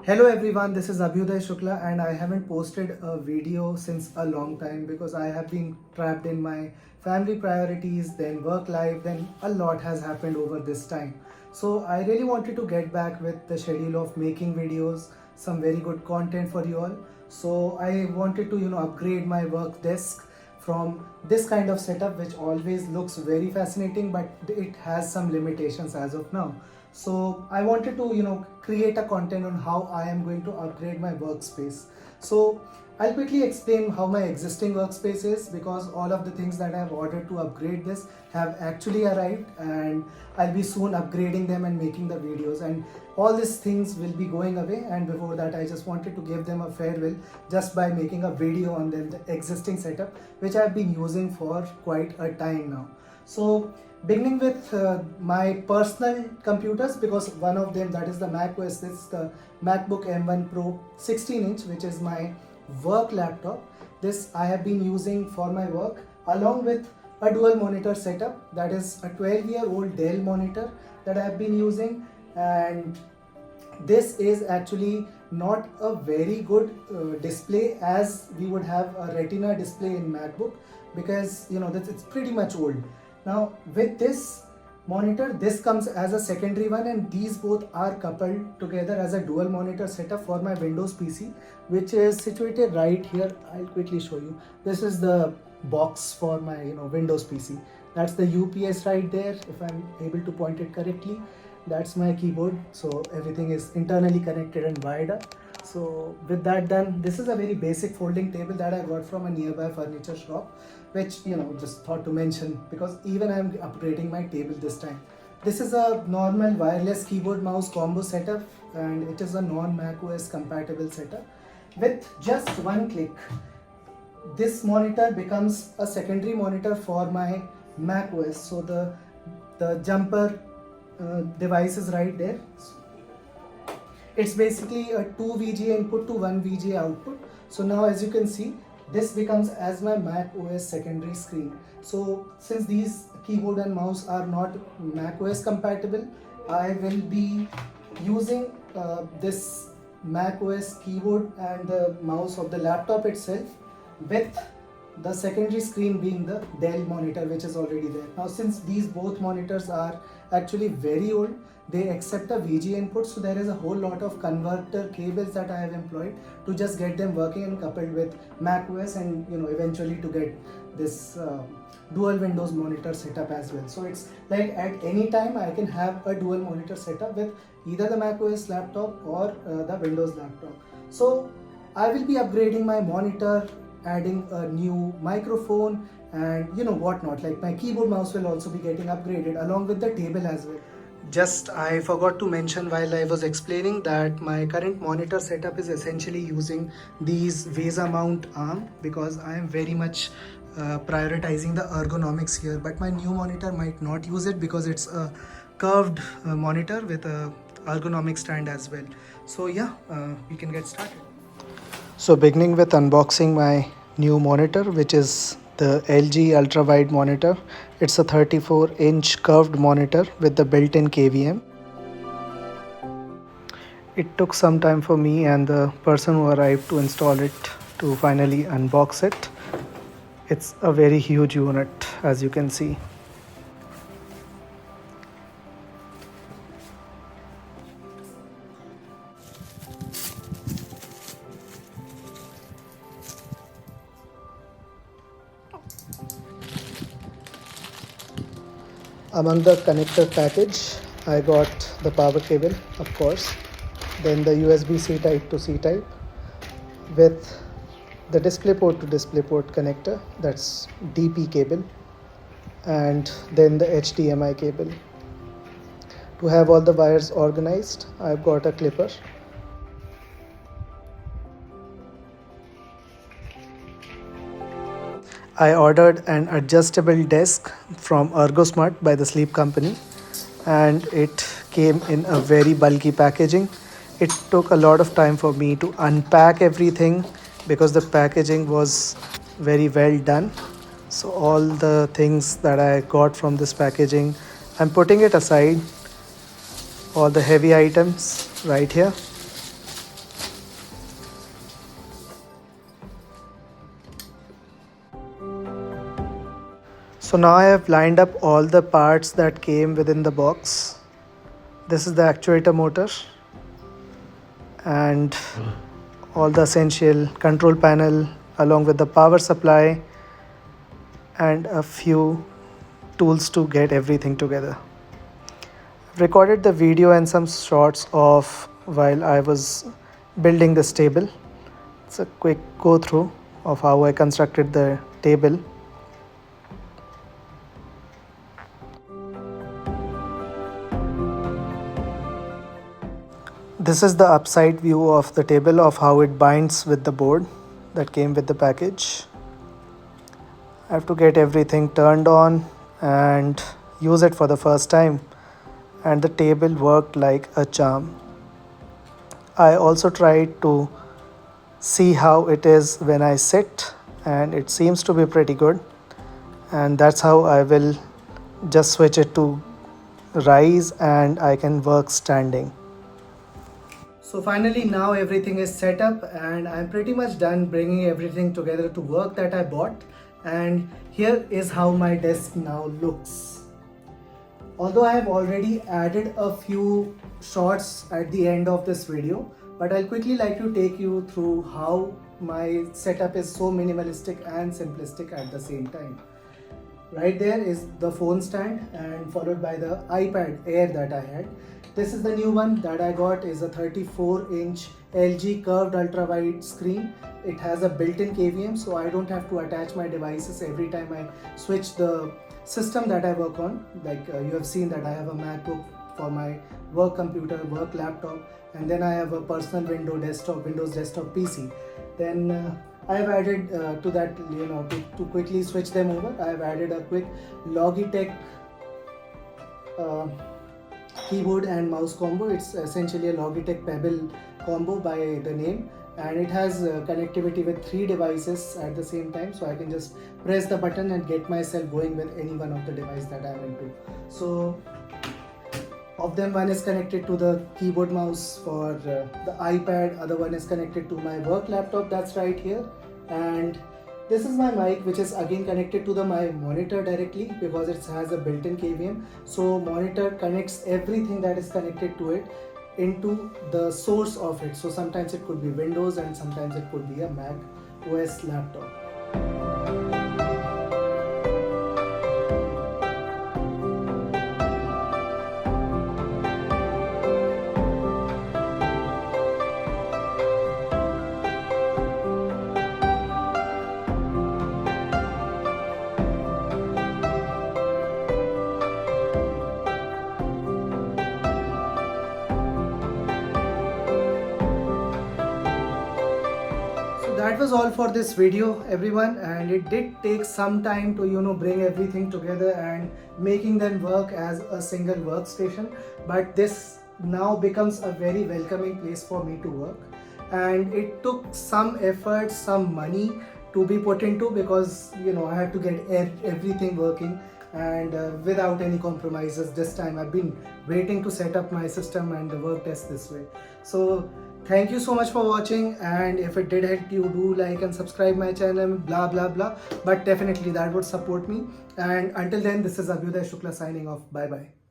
Hello everyone, this is Abhyuday Shukla and I haven't posted a video since a long time because I have been trapped in my family priorities, then work life, then a lot has happened over this time. So I really wanted to get back with the schedule of making videos, some very good content for you all. So I wanted to upgrade my work desk from this kind of setup which always looks very fascinating, but it has some limitations as of now. So I wanted to create a content on how I am going to upgrade my workspace. So I'll quickly explain how my existing workspace is, because all of the things that I have ordered to upgrade this have actually arrived, and I'll be soon upgrading them and making the videos, and all these things will be going away. And before that, I just wanted to give them a farewell just by making a video on them, the existing setup which I've been using for quite a time now. So beginning with my personal computers, because one of them, that is the Mac OS, this is the MacBook M1 Pro 16-inch, which is my work laptop. This I have been using for my work along with a dual monitor setup, that is a 12-year-old Dell monitor that I have been using. And this is actually not a very good display as we would have a retina display in MacBook, because it's pretty much old. Now with this monitor, this comes as a secondary one, and these both are coupled together as a dual monitor setup for my Windows PC, which is situated right here. I'll quickly show you. This is the box for my Windows PC. That's the UPS right there, if I'm able to point it correctly. That's my keyboard, so everything is internally connected and wired up. So with that done, this is a very basic folding table that I got from a nearby furniture shop, which just thought to mention because even I am upgrading my table this time. This is a normal wireless keyboard mouse combo setup, and it is a non-Mac OS compatible setup. With just one click, this monitor becomes a secondary monitor for my Mac OS. So the jumper device is right there. It's basically a 2 VGA input to 1 VGA output. So now, as you can see, this becomes as my Mac OS secondary screen. So since these keyboard and mouse are not Mac OS compatible, I will be using this Mac OS keyboard and the mouse of the laptop itself, with the secondary screen being the Dell monitor, which is already there. Now since these both monitors are actually very old, they accept a VGA input, so there is a whole lot of converter cables that I have employed to just get them working and coupled with Mac OS, and eventually to get this dual Windows monitor setup as well. So it's like at any time I can have a dual monitor setup with either the Mac OS laptop or the Windows laptop. So I will be upgrading my monitor, adding a new microphone, and whatnot. Like my keyboard mouse will also be getting upgraded along with the table as well. Just I forgot to mention while I was explaining that my current monitor setup is essentially using these VESA mount arm, because I am very much prioritizing the ergonomics here. But my new monitor might not use it because it's a curved monitor with a ergonomic stand as well. So yeah, we can get started. So beginning with unboxing my new monitor, which is the LG ultra wide monitor. It's a 34-inch curved monitor with the built-in KVM. It took some time for me and the person who arrived to install it to finally unbox it. It's a very huge unit, as you can see. Among the connector package, I got the power cable, of course, then the USB-C type to C type with the DisplayPort to DisplayPort connector, that's DP cable, and then the HDMI cable. To have all the wires organized, I've got a clipper. I ordered an adjustable desk from ErgoSmart by the Sleep Company, and it came in a very bulky packaging. It took a lot of time for me to unpack everything because the packaging was very well done. So all the things that I got from this packaging, I'm putting it aside, all the heavy items right here. So now I have lined up all the parts that came within the box. This is the actuator motor and all the essential control panel along with the power supply and a few tools to get everything together. I've recorded the video and some shots of while I was building this table. It's a quick go through of how I constructed the table. This is the upside view of the table of how it binds with the board that came with the package. I have to get everything turned on and use it for the first time, and the table worked like a charm. I also tried to see how it is when I sit, and it seems to be pretty good, and that's how I will just switch it to rise and I can work standing. So finally now everything is set up and I'm pretty much done bringing everything together to work that I bought, and here is how my desk now looks. Although I have already added a few shots at the end of this video, but I'll quickly like to take you through how my setup is so minimalistic and simplistic at the same time. Right there is the phone stand and followed by the iPad Air that I had. This is the new one that I got, is a 34-inch LG curved ultra wide screen. It has a built-in KVM, so I don't have to attach my devices every time I switch the system that I work on. Like you have seen that I have a MacBook for my work computer, work laptop, and then I have a personal Windows desktop PC. Then I have added to that, to quickly switch them over, I have added a quick Logitech keyboard and mouse combo. It's essentially a Logitech Pebble combo by the name, and it has connectivity with 3 devices at the same time, so I can just press the button and get myself going with any one of the device that I'm into. So of them, one is connected to the keyboard mouse for the iPad, other one is connected to my work laptop that's right here, and this is my mic, which is again connected to my monitor directly because it has a built-in KVM. So monitor connects everything that is connected to it into the source of it. So sometimes it could be Windows and sometimes it could be a Mac OS laptop. That was all for this video, everyone, and it did take some time to bring everything together and making them work as a single workstation, but this now becomes a very welcoming place for me to work. And it took some effort, some money to be put into, because I had to get everything working and without any compromises. This time I've been waiting to set up my system and the work desk this way. So thank you so much for watching, and if it did help you, do like and subscribe my channel, blah blah blah, but definitely that would support me. And until then, this is Abhyuday Shukla signing off. Bye bye.